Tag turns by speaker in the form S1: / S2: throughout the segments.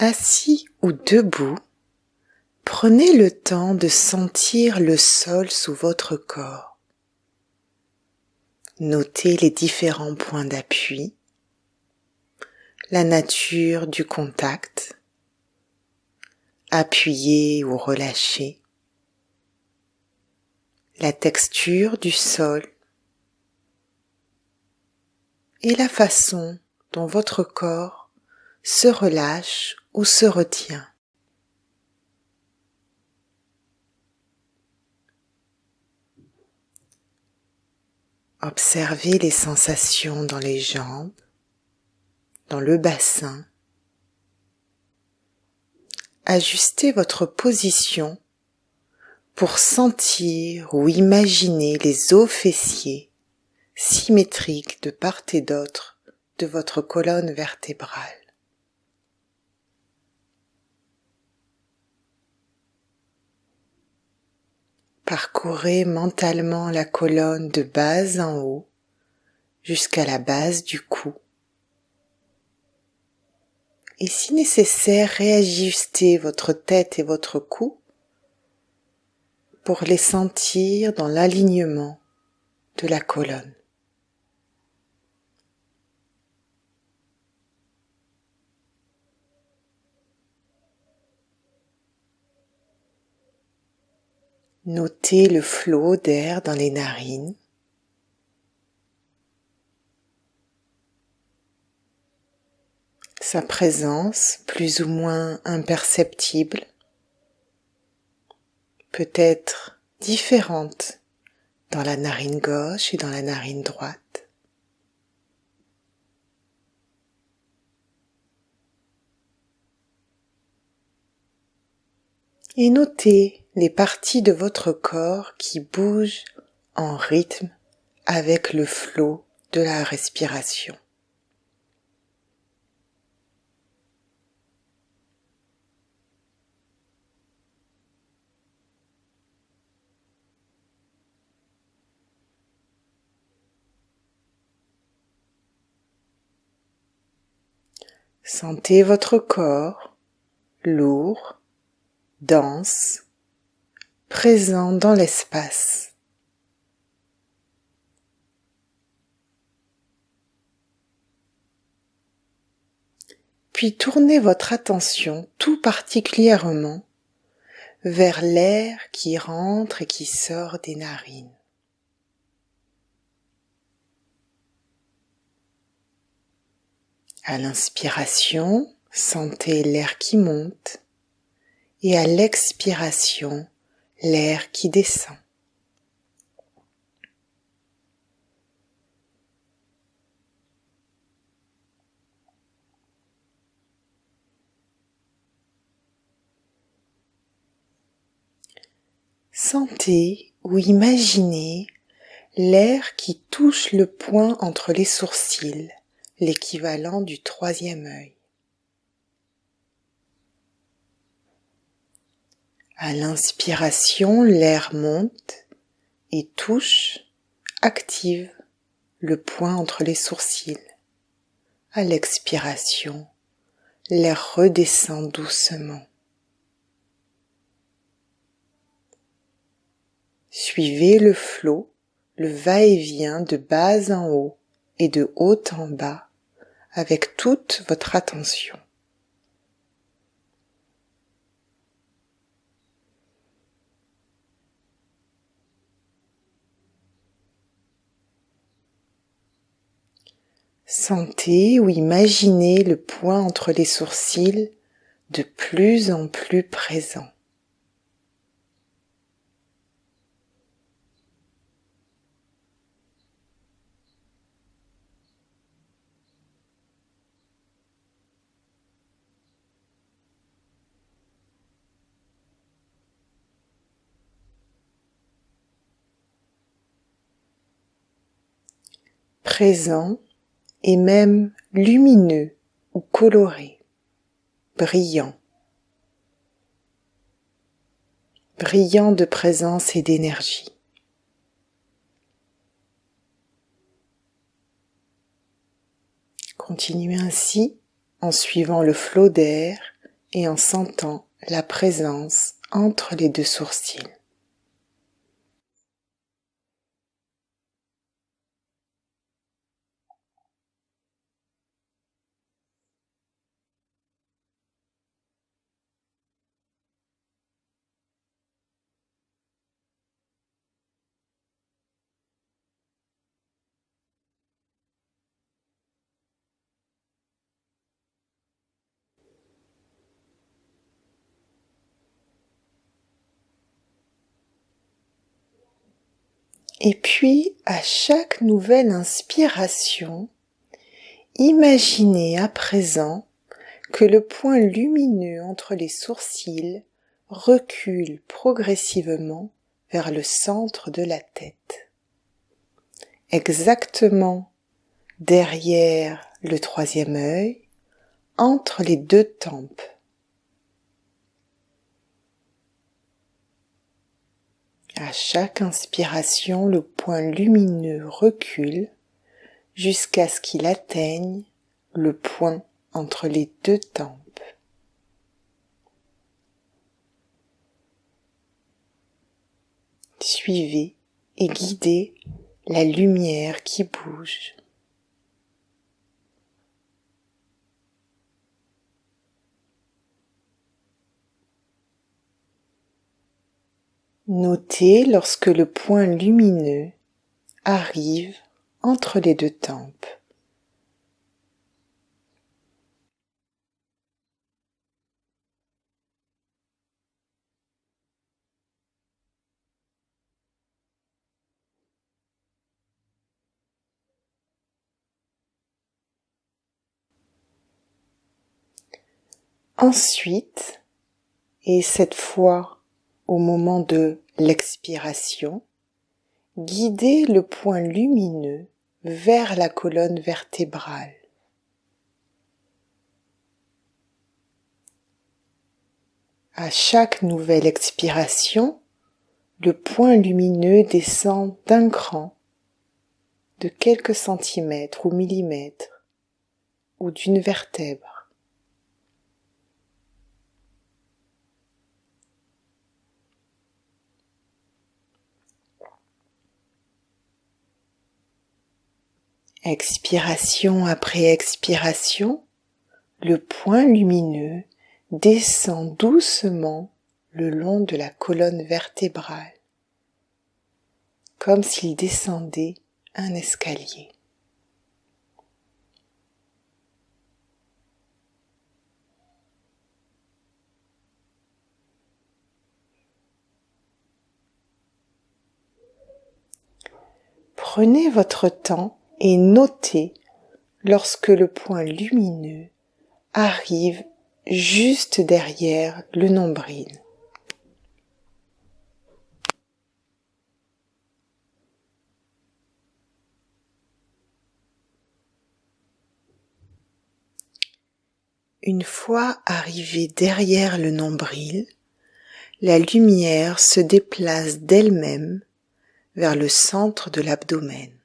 S1: Assis ou debout, prenez le temps de sentir le sol sous votre corps. Notez les différents points d'appui, la nature du contact, appuyé ou relâché, la texture du sol et la façon dont votre corps se relâche ou se retient. Observez les sensations dans les jambes, dans le bassin. Ajustez votre position pour sentir ou imaginer les os fessiers symétriques de part et d'autre de votre colonne vertébrale. Parcourez mentalement la colonne de bas en haut jusqu'à la base du cou. Et si nécessaire, réajustez votre tête et votre cou pour les sentir dans l'alignement de la colonne. Notez le flot d'air dans les narines. Sa présence plus ou moins imperceptible, peut être différente dans la narine gauche et dans la narine droite. Et notez les parties de votre corps qui bougent en rythme avec le flot de la respiration. Sentez votre corps lourd, dense, présent dans l'espace. Puis tournez votre attention tout particulièrement vers l'air qui rentre et qui sort des narines. À l'inspiration, sentez l'air qui monte et à l'expiration, l'air qui descend. Sentez ou imaginez l'air qui touche le point entre les sourcils, l'équivalent du troisième œil. À l'inspiration, l'air monte et touche, active le point entre les sourcils. À l'expiration, l'air redescend doucement. Suivez le flot, le va-et-vient de bas en haut et de haut en bas avec toute votre attention. Sentez ou imaginez le point entre les sourcils de plus en plus présent. Présent et même lumineux ou coloré, brillant de présence et d'énergie. Continuez ainsi en suivant le flot d'air et en sentant la présence entre les deux sourcils. Et puis, à chaque nouvelle inspiration, imaginez à présent que le point lumineux entre les sourcils recule progressivement vers le centre de la tête, exactement derrière le troisième œil, entre les deux tempes. À chaque inspiration, le point lumineux recule jusqu'à ce qu'il atteigne le point entre les deux tempes. Suivez et guidez la lumière qui bouge. Notez lorsque le point lumineux arrive entre les deux tempes. Ensuite, et cette fois au moment de l'expiration, guidez le point lumineux vers la colonne vertébrale. À chaque nouvelle expiration, le point lumineux descend d'un cran, de quelques centimètres ou millimètres, ou d'une vertèbre. Expiration après expiration, le point lumineux descend doucement le long de la colonne vertébrale, comme s'il descendait un escalier. Prenez votre temps et notez lorsque le point lumineux arrive juste derrière le nombril. Une fois arrivé derrière le nombril, la lumière se déplace d'elle-même vers le centre de l'abdomen.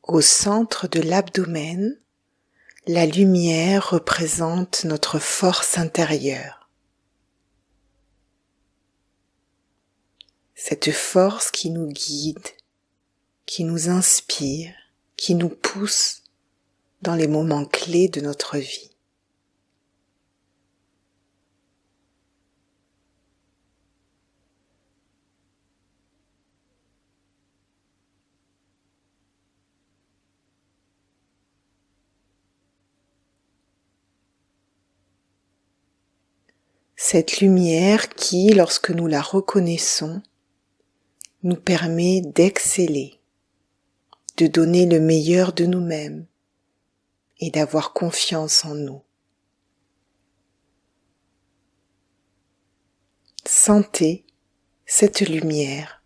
S1: Au centre de l'abdomen, la lumière représente notre force intérieure. Cette force qui nous guide, qui nous inspire, qui nous pousse dans les moments clés de notre vie. Cette lumière qui, lorsque nous la reconnaissons, nous permet d'exceller, de donner le meilleur de nous-mêmes et d'avoir confiance en nous. Sentez cette lumière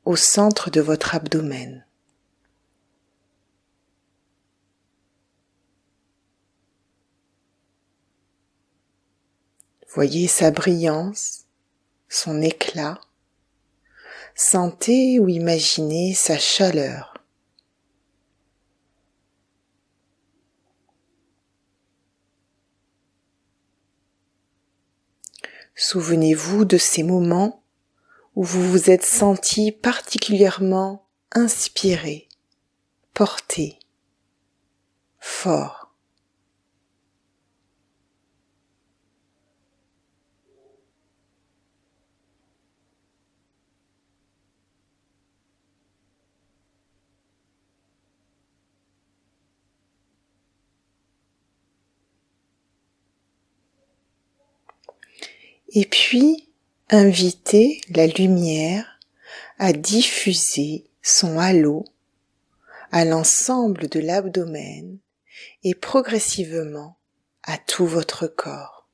S1: au centre de votre abdomen. Voyez sa brillance, son éclat. Sentez ou imaginez sa chaleur. Souvenez-vous de ces moments où vous vous êtes senti particulièrement inspiré, porté, fort. Et puis, invitez la lumière à diffuser son halo à l'ensemble de l'abdomen et progressivement à tout votre corps.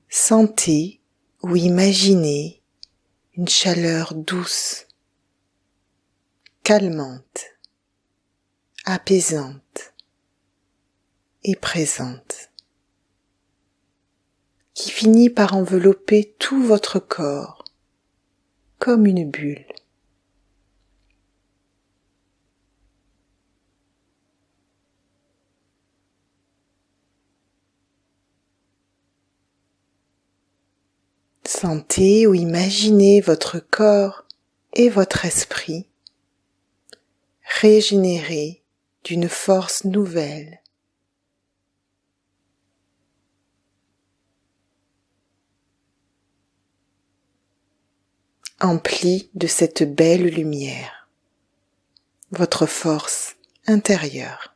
S1: Sentez ou imaginez une chaleur douce, calmante, apaisante et présente, qui finit par envelopper tout votre corps comme une bulle. Sentez ou imaginez votre corps et votre esprit régénérés d'une force nouvelle. Emplis de cette belle lumière, votre force intérieure.